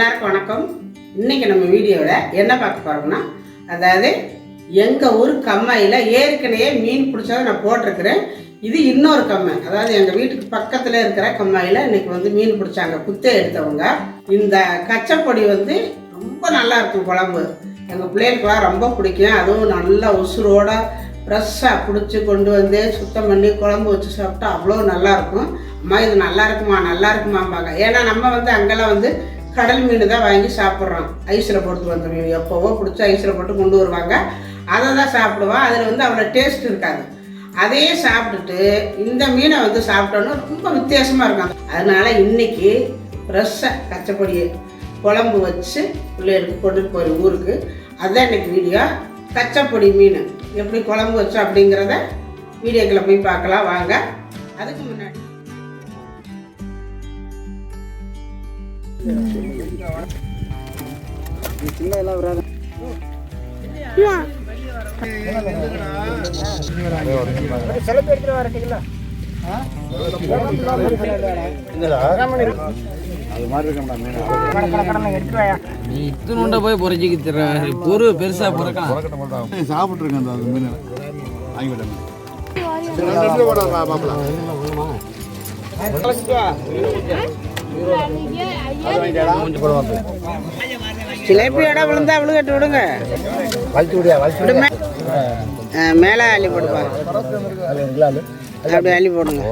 எல்லாருக்கும் வணக்கம். இன்னைக்கு நம்ம வீடியோவில் என்ன பார்க்க போகிறோம்னா, அதாவது எங்கள் ஊர் கம்மாயில் ஏற்கனவே மீன் பிடிச்சதை நான் போட்டிருக்கிறேன். இது இன்னொரு கம்மாய், அதாவது எங்கள் வீட்டுக்கு பக்கத்தில் இருக்கிற கம்மாயில் இன்னைக்கு வந்து மீன் பிடிச்சாங்க குத்தை எடுத்தவங்க. இந்த கச்சப்பொடி வந்து ரொம்ப நல்லா இருக்கும் குழம்பு. எங்கள் பிள்ளைகளுக்குலாம் ரொம்ப பிடிக்கும். அதுவும் நல்லா உசுரோட ஃப்ரெஷ்ஷாக பிடிச்சி கொண்டு வந்து சுத்தம் பண்ணி குழம்பு வச்சு சாப்பிட்டா அவ்வளோ நல்லாயிருக்கும். அம்மா இது நல்லா இருக்குமாம்பாங்க. ஏன்னா நம்ம வந்து அங்கெல்லாம் வந்து கடல் மீன் தான் வாங்கி சாப்பிட்றோம். ஐஸில் போட்டு வந்த மீன் எப்போவோ பிடிச்சி ஐஸில் போட்டு கொண்டு வருவாங்க, அதை தான் சாப்பிடுவோம். அதில் வந்து அவ்வளோ டேஸ்ட் இருக்காது. அதையே சாப்பிட்டுட்டு இந்த மீனை வந்து சாப்பிட்டோன்னா ரொம்ப வித்தியாசமாக இருக்கும். அதனால் இன்றைக்கி ஃப்ரெஷ்ஷாக கச்சப்பொடியை குழம்பு வச்சு பிள்ளைகளுக்கு கொண்டுட்டு போய் ஊருக்கு. அதுதான் இன்றைக்கி வீடியோ. கச்சப்பொடி மீன் எப்படி குழம்பு வச்சோம் அப்படிங்கிறத வீடியோக்களை போய் பார்க்கலாம் வாங்க. அதுக்கு முன்னாடி நீ இத்தனோண்ட போய் பொறைச்சிக்கு தர பொறு பெருசா பொறக்கலாம் சாப்பிட்டுருக்கேன் அந்த மீன் வாங்கிவிட்டேன். சிலேபி இடம் விழுந்தா விழுகட்டு விடுங்க, மேலே அள்ளி போடுவா, அப்படி அள்ளி போடுங்க.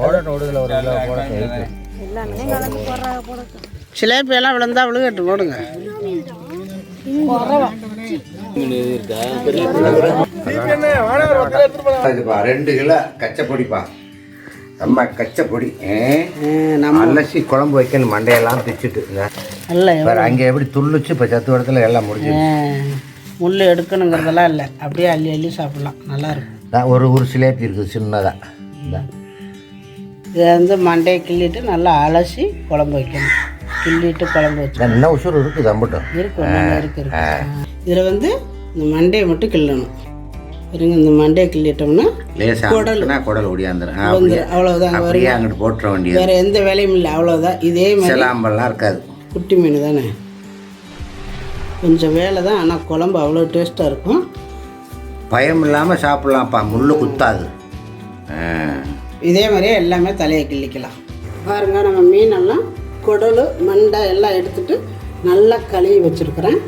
சிலேபி எல்லாம் விழுந்தா விழுகட்டு போடுங்க. 2 கிலோ கச்சப்பொடிப்பா. நம்ம கச்சப்பொடி அலசி குழம்பு வைக்கணும். மண்டையெல்லாம் பிச்சுட்டு வேறு அங்கே எப்படி துள்ளிச்சு இப்போ சத்து இடத்துல எல்லாம் முடிஞ்சு. முள் எடுக்கணுங்கிறதெல்லாம் இல்லை, அப்படியே அள்ளி அள்ளி சாப்பிட்லாம், நல்லாயிருக்கும். ஒரு சிலேபி இருக்குது சின்னதாக. இதை வந்து மண்டையை கிள்ளிட்டு நல்லா அலசி குழம்பு வைக்கணும். கிள்ளிட்டு குழம்பு வச்சு இன்னும் உசுறு இருக்குது அம்பட்டும் இருக்கு. இதில் வந்து இந்த மண்டையை மட்டும் கிள்ளணும். இருங்க, இந்த மண்டையை கிள்ளிட்டோம்னா குடல் ஒடியாந்துடும். அவ்வளோதான், அங்கிட்டு போட்டுற வேண்டியது. வேறு எந்த வேலையும் இல்லை, அவ்வளோதான். இதே மாதிரி சிலாம்பெல்லாம் இருக்காது. குட்டி மீன் தானே, கொஞ்சம் வேலை தான். ஆனால் குழம்பு அவ்வளோ டேஸ்ட்டாக இருக்கும். பயம் இல்லாமல் சாப்பிட்லாம்ப்பா, முள் குத்தாது. இதே மாதிரியே எல்லாமே தலையை கிள்ளிக்கலாம். பாருங்கள், நம்ம மீனெல்லாம் குடல் மண்டை எல்லாம் எடுத்துகிட்டு நல்லா கழுவி வச்சுருக்கிறேன்.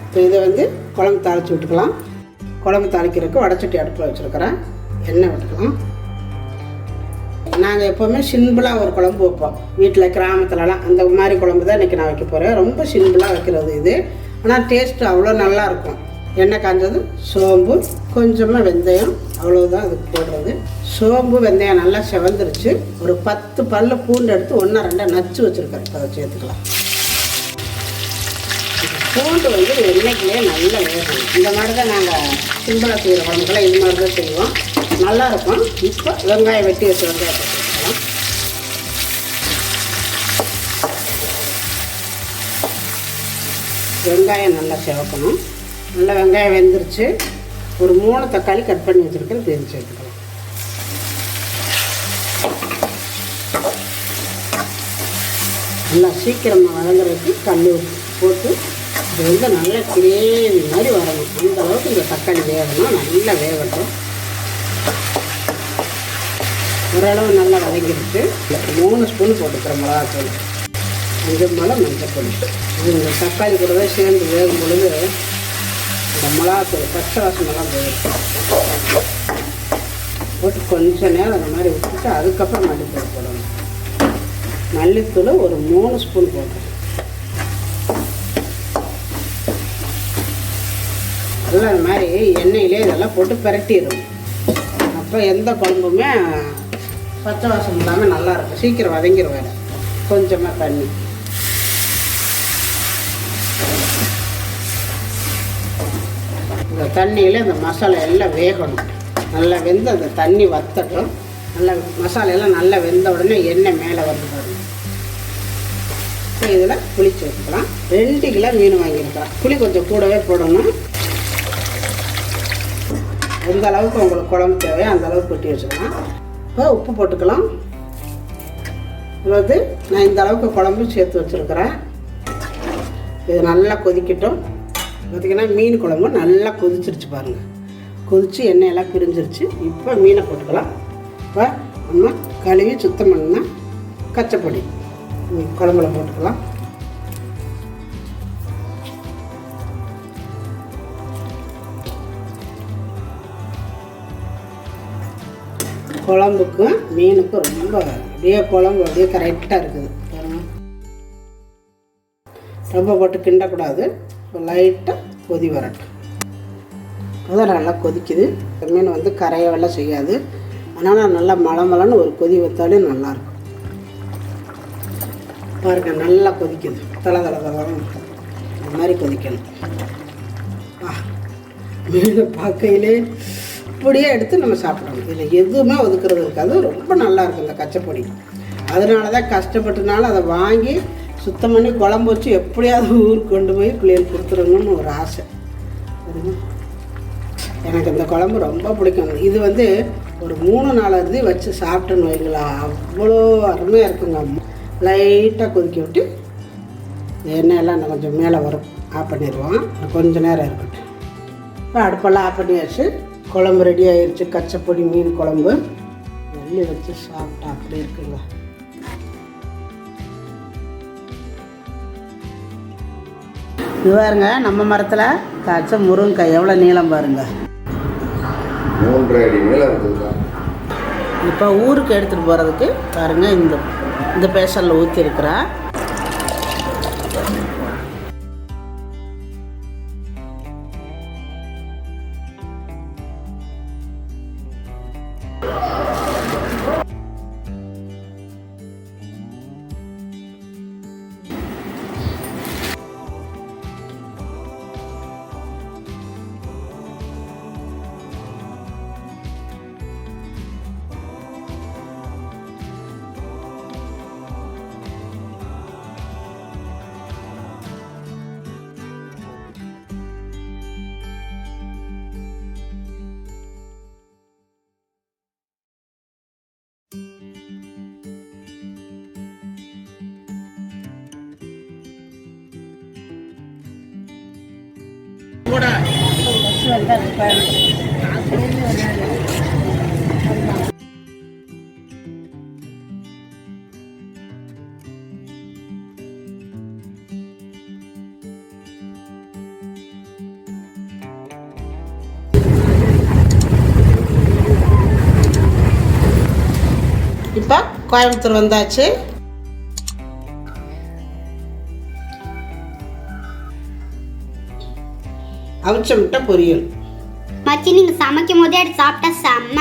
இப்போ இதை வந்து குழம்பு தாளித்து விட்டுக்கலாம். குழம்பு தாளிக்கிறதுக்கு வடைச்சட்டி அடுப்பில் வச்சுருக்கிறேன். எண்ணெய் விட்டுக்கலாம். நாங்கள் எப்போவுமே சிம்பிளாக ஒரு குழம்பு வைப்போம் வீட்டில், கிராமத்துலலாம். அந்த மாதிரி குழம்பு தான் இன்றைக்கி நான் வைக்க போகிறேன். ரொம்ப சிம்பிளாக வைக்கிறது இது, ஆனால் டேஸ்ட்டு அவ்வளோ நல்லாயிருக்கும். எண்ணெய் காஞ்சது, சோம்பு, கொஞ்சமாக வெந்தயம், அவ்வளோதான் அதுக்கு போடுறது. சோம்பு வெந்தயம் நல்லா செவந்துருச்சு. ஒரு 10 பல்லு பூண்டு எடுத்து 1-2 நச்சு வச்சுருக்கேன். அதை சேர்த்துக்கலாம். பூண்டு வந்து எண்ணெய்க்குள்ளேயே நல்லா வேகணும். இந்த மாதிரி தான் நாங்கள் சிம்பிளாக செய்கிற குழம்புக்கெல்லாம் இது மாதிரி தான் செய்வோம், நல்லாயிருக்கும். இப்போ வெங்காயம் வெட்டி வச்சு வெங்காயத்தை சேர்த்துக்கலாம். வெங்காயம் நல்லா செவக்கணும். நல்லா வெங்காயம் வெந்துருச்சு. ஒரு 3 தக்காளி கட் பண்ணி வச்சுருக்கேன், தேர்ந்து சேர்த்துக்கலாம். நல்லா சீக்கிரமாக வதங்குறதுக்கு கல் போட்டு இது வந்து நல்லா கிரேவி மாதிரி வரணும். அந்த அளவுக்கு இந்த தக்காளி வேகணும், நல்லா வேகட்டும். ஓரளவு நல்லா வதங்கிடுச்சு. 3 ஸ்பூன் போட்டுக்கிறேன் மிளகாத்தூள், 5 மிளகு மஞ்சள். இது இந்த தக்காளி கூட தான் சேர்ந்து வேகும் பொழுது இந்த மிளகாத்தூள் பச்சை வாசமெல்லாம் போயிடும். போட்டு கொஞ்சம் நேரம் அந்த மாதிரி விட்டுட்டு அதுக்கப்புறம் மல்லித்தூள் போடணும். மல்லித்தூள் ஒரு 3 ஸ்பூன் போட்டேன். நல்லா அந்த மாதிரி எண்ணெயிலே இதெல்லாம் போட்டு பிரட்டிடும். அப்போ எந்த குழம்புமே பச்சை வாசம் இல்லாமல் நல்லாயிருக்கும், சீக்கிரம் வதங்கிடும். வேறு கொஞ்சமாக தண்ணி, இந்த தண்ணியில் இந்த மசாலா எல்லாம் வேகணும். நல்லா வெந்து அந்த தண்ணி வத்தட்டும். நல்லா மசாலையெல்லாம் நல்லா வெந்த உடனே எண்ணெய் மேலே வந்து வரும். இப்போ இதில் புளி சேர்த்துக்கலாம். 2 கிலோ மீன் வாங்கியிருக்கலாம். புளி கொஞ்சம் கூடவே போடணும். எந்த அளவுக்கு உங்களுக்கு குழம்பு தேவையோ அந்த அளவுக்கு கொட்டி வச்சுக்கலாம். இப்போ உப்பு போட்டுக்கலாம். இது வந்து நான் இந்த அளவுக்கு குழம்பு சேர்த்து வச்சுருக்கிறேன். இது நல்லா கொதிக்கட்டும். பார்த்திங்கன்னா மீன் குழம்பு நல்லா கொதிச்சிருச்சு பாருங்கள். கொதித்து எண்ணெயெல்லாம் பிரிஞ்சிருச்சு. இப்போ மீனை போட்டுக்கலாம். இப்போ நம்ம கழுவி சுத்தம் பண்ணால் கச்சப்பொடி குழம்புல போட்டுக்கலாம். குழம்புக்கும் மீனுக்கும் ரொம்ப அப்படியே குழம்பு அப்படியே கரெக்டாக இருக்குது பாருங்கள். ரொம்ப போட்டு கிண்டக்கூடாது. லைட்டாக கொதி வரட்டும். அதான் நல்லா கொதிக்குது. மீன் வந்து கரையவெல்லாம் செய்யாது. அதனால் நல்லா மலமலன்னு ஒரு கொதி வைத்தாலே நல்லாயிருக்கும். பாருங்க நல்லா கொதிக்குது. தலை இந்த மாதிரி கொதிக்கணும். மீனை பார்க்கையிலே இப்படியே எடுத்து நம்ம சாப்பிடணும். இதில் எதுவுமே ஒதுக்குறது இருக்காது. ரொம்ப நல்லா இருக்கும் இந்த கச்சப்பொடி. அதனால தான் கஷ்டப்பட்டுனாலும் அதை வாங்கி சுத்தம் பண்ணி குழம்பு வச்சு எப்படியாவது ஊருக்கு கொண்டு போய் பிள்ளைகளுக்கு கொடுத்துடணும்னு ஒரு ஆசை. எனக்கு இந்த குழம்பு ரொம்ப பிடிக்கும். இது வந்து ஒரு 3-4 இறுதி வச்சு சாப்பிட்டேன்னு வைங்களா, அவ்வளோ அருமையாக இருக்குங்க. லைட்டாக கொதிக்க விட்டு எண்ணெயெல்லாம் இன்னும் கொஞ்சம் மேலே வரும். ஆஃப் பண்ணிடுவோம். கொஞ்சம் நேரம் இருக்கட்டும். இப்போ அடுப்பெல்லாம் ஆஃப் பண்ணியாச்சு. குழம்பு ரெடி ஆகிடுச்சு. கச்சப்பொடி மீன் குழம்பு நெல்லி வச்சு சாப்பிட்டா அப்படி இருக்குங்க. இது பாருங்க, நம்ம மரத்தில் காய்ச்ச முருங்கைக்காய் எவ்வளோ நீளம் பாருங்க. 3 அடி நீளம் இருக்குதுங்க. இப்போ ஊருக்கு எடுத்துகிட்டு போகிறதுக்கு பாருங்கள் இந்த பேஷனில் ஊற்றி இருக்கிறா. இப்போ கோயம்புத்தூர் வந்தாச்சு. அவிச்ச முட்டை பொரியல். மச்சி நீங்க சமைக்கும் போதே எடுத்து சாப்பிட்டா செம்ம.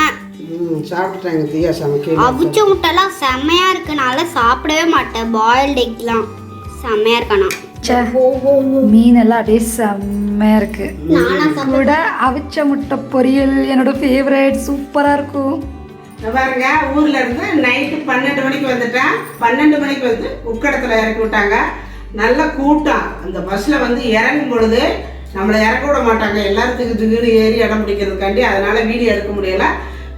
சாப்பிட்டுட்டாங்க தியா சமைக்க. அவிச்ச முட்டைலாம் செம்மையா இருக்குனால சாப்பிடவே மாட்டேன். பாயில்டு எக்லாம் செம்மையா இருக்கணும். மீன் எல்லாம் அப்படியே செம்மையா இருக்கு. கூட அவிச்ச முட்டை பொரியல் என்னோட ஃபேவரட். சூப்பரா இருக்கும். பாருங்க, ஊர்ல இருந்து நைட்டு 12 மணிக்கு வந்துட்டேன். 12 மணிக்கு வந்து உக்கடத்துல இறக்கி விட்டாங்க. நல்ல கூட்டம். அந்த பஸ்ல வந்து இறங்கும் பொழுது நம்மளை இறக்க விட மாட்டாங்க. எல்லாத்துக்கு திடீர்னு ஏறி இடம் பிடிக்கிறதுக்காண்டி. அதனால வீடியோ எடுக்க முடியல.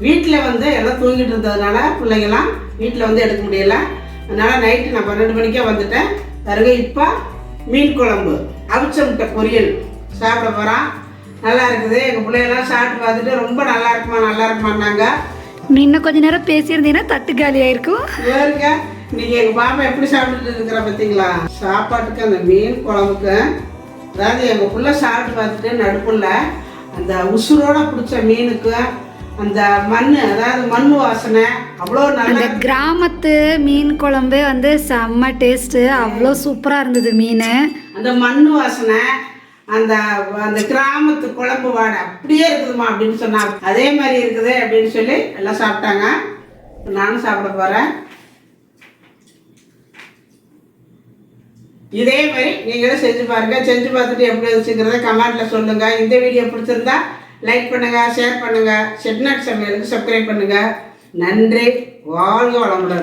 வீட்டில் வந்து எல்லாம் தூங்கிட்டு இருந்ததுனால பிள்ளைங்களாம் வீட்டில் வந்து எடுக்க முடியல. அதனால நைட்டு நான் 12 மணிக்கே வந்துட்டேன். பிறகு இப்போ மீன் குழம்பு அவிச்ச முட்டை பொரியல் சாப்பிட போகிறோம். நல்லா இருக்குது. எங்கள் பிள்ளைங்களாம் சாப்பிட்டு பார்த்துட்டு ரொம்ப நல்லா இருக்குமான்னாங்க. இன்னும் கொஞ்ச நேரம் பேசியிருந்தீங்கன்னா தட்டு காலி ஆயிருக்கும். வேறுங்க, இன்னைக்கு எங்கள் பாப்பா எப்படி சாப்பிட்டுட்டு இருக்கிற பார்த்தீங்களா? சாப்பாட்டுக்கு அந்த மீன் குழம்புக்கு, அதாவது எங்கள் புள்ள சாப்பிட்டு பார்த்துட்டு நடுப்புள்ள அந்த உசுரோட பிடிச்ச மீனுக்கு அந்த மண், அதாவது மண் வாசனை அவ்வளோ நல்லா. கிராமத்து மீன் குழம்பு வந்து செம்ம டேஸ்ட்டு. அவ்வளோ சூப்பராக இருந்தது மீன். அந்த மண் வாசனை, அந்த அந்த கிராமத்து குழம்பு வாடை அப்படியே இருக்குதுமா அப்படின்னு சொன்னாங்க. அதே மாதிரி இருக்குது அப்படின்னு சொல்லி எல்லாம் சாப்பிட்டாங்க. நானும் சாப்பிட போகிறேன். இதே மாதிரி நீங்களும் செஞ்சு பாருங்க. செஞ்சு பார்த்துட்டு எப்படி வச்சுக்கிறத கமெண்ட்ல சொல்லுங்க. இந்த வீடியோ பிடிச்சிருந்தா லைக் பண்ணுங்க, ஷேர் பண்ணுங்க, செட்டிநாடு சமையலுக்கு சப்ஸ்கிரைப் பண்ணுங்க. நன்றி. வாழ்க வளமுடன்.